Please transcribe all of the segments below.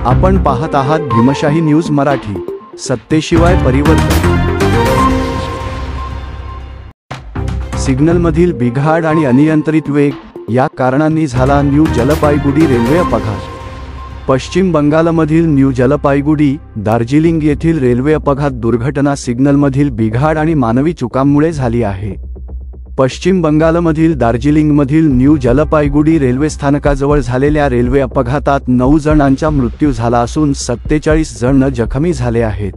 आपण पाहत आहात भीमशाही न्यूज मराठी, सत्तेशिवाय परिवर्तन। सिग्नलमधील बिघाड आणि अनियंत्रित वेग या कारणांनी झाला न्यू जलपाईगुडी रेल्वे अपघात। पश्चिम बंगालमधील न्यू जलपाईगुडी दार्जिलिंग येथील रेल्वे अपघात दुर्घटना सिग्नलमधील बिघाड आणि मानवी चुकांमुळे झाली आहे। पश्चिम बंगालमधील दार्जिलिंगमधील न्यू जलपाईगुडी रेल्वे स्थानकाजवळ झालेल्या रेल्वे अपघातात 9 जणांचा मृत्यू झाला असून 47 जण जखमी झाले आहेत।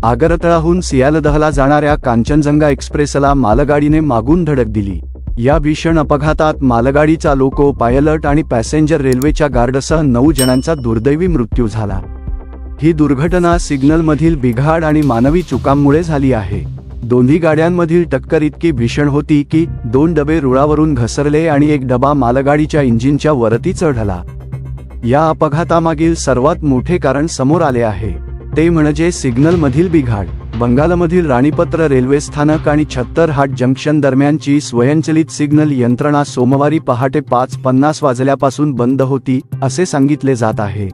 आगरतळाहून सियालदहला जाणाऱ्या कांचनजंगा एक्सप्रेसला मालगाडीने मागून धडक दिली। या भीषण अपघातात मालगाडीचा लोको पायलट आणि पॅसेंजर रेल्वेच्या गार्डसह 9 जणांचा दुर्दैवी मृत्यू झाला। ही दुर्घटना सिग्नलमधील बिघाड आणि मानवी चुकांमुळे झाली आहे। दोन्ही गाड्यांमधील टक्कर इतकी भीषण होती की 2 डबे रुळावरून घसरले आणि एक डबा मालगाडीच्या इंजिनच्या वरती चढला। या अपघातामागील सर्वात मोठे कारण समोर आले आहे, ते म्हणजे सिग्नलमधील बिघाड। बंगालमधील राणीपत्र रेल्वे स्थानक आणि छत्तरहाट जंक्शन दरम्यानची स्वयंचलित सिग्नल यंत्रणा सोमवारी पहाटे 5:50 वाजल्यापासून बंद होती, असे सांगितले जात आहे।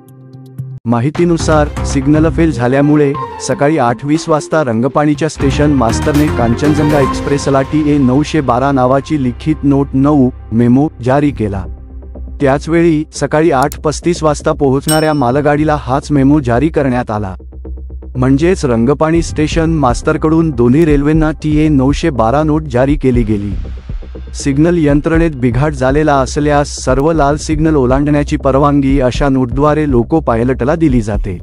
माहितीनुसार सिग्नल फेल झाल्यामुळे सकाळी 8:20 वाजता रंगपाणीच्या स्टेशन मास्टरने कांचनजंगा एक्सप्रेसला TA-912 नावाची लिखित नोट 9 मेमो जारी केला। त्याचवेळी सकाळी 8:35 वाजता पोहोचणाऱ्या मालगाडीला हाच मेमो जारी करण्यात आला। म्हणजेच रंगपाणी स्टेशन मास्टरकडून दोन्ही रेल्वेंना TA-912 नोट जारी केली गेली। सिग्नल यंत्रणेत बिघाड झालेला असल्यास सर्व लाल सिग्नल ओलांडण्याची परवानगी अशा नोटद्वारे लोको पायलटला दिली जाते,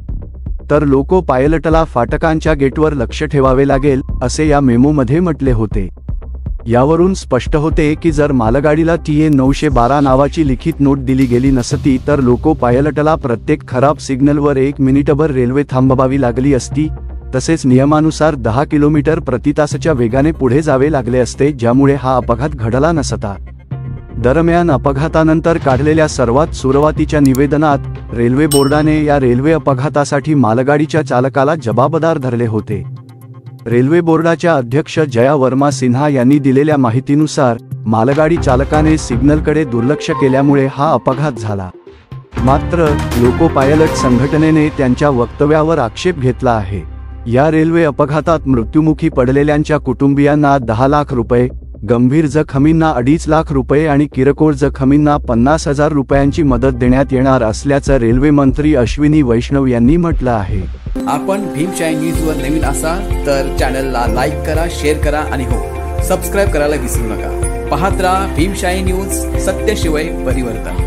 तर लोको पायलटला फाटकांच्या गेटवर लक्ष ठेवावे लागेल, असे या मेमोमध्ये म्हटले होते। यावरून स्पष्ट होते की जर मालगाडीला TA-912 नावाची लिखित नोट दिली गेली नसती तर लोको पायलटला प्रत्येक खराब सिग्नलवर 1 मिनिटभर रेल्वे थांबवावी लागली असती, तसेच नियमानुसार 10 किलोमीटर प्रति तासाच्या वेगाने पुढे जावे लागले असते, ज्यामुळे हा अपघात घडला नसता। दरम्यान अपघातानंतर काढलेल्या सर्वात सुरुवातीच्या निवेदनात रेल्वे बोर्डाने या रेल्वे अपघातासाठी मालगाडीच्या चालकाला जबाबदार धरले होते। रेल्वे बोर्डाच्या अध्यक्ष जया वर्मा सिन्हा यांनी दिलेल्या माहितीनुसार मालगाडी चालकाने सिग्नलकडे दुर्लक्ष केल्यामुळे हा अपघात झाला। मात्र लोको पायलट संघटनेने त्यांच्या वक्तव्यावर आक्षेप घेतला आहे। या रेल्वे अपघातात मृत्युमुखी पडलेल्यांच्या कुटुंबियांना 10 लाख रुपये, गंभीर जखमींना 2.5 लाख रुपये आणि किरकोळ जखमींना 50,000 रुपयांची मदत देण्यात येणार असल्याचं रेल्वे मंत्री अश्विनी वैष्णव यांनी म्हटलं आहे। आपण भीमशाही न्यूजवर नवीन असाल तर चॅनलला लाईक करा, शेअर करा आणि हो, सबस्क्राइब करायला विसरू नका। पाहत राहा भीमशाही न्यूज, सत्याशिवाय परिवर्तन।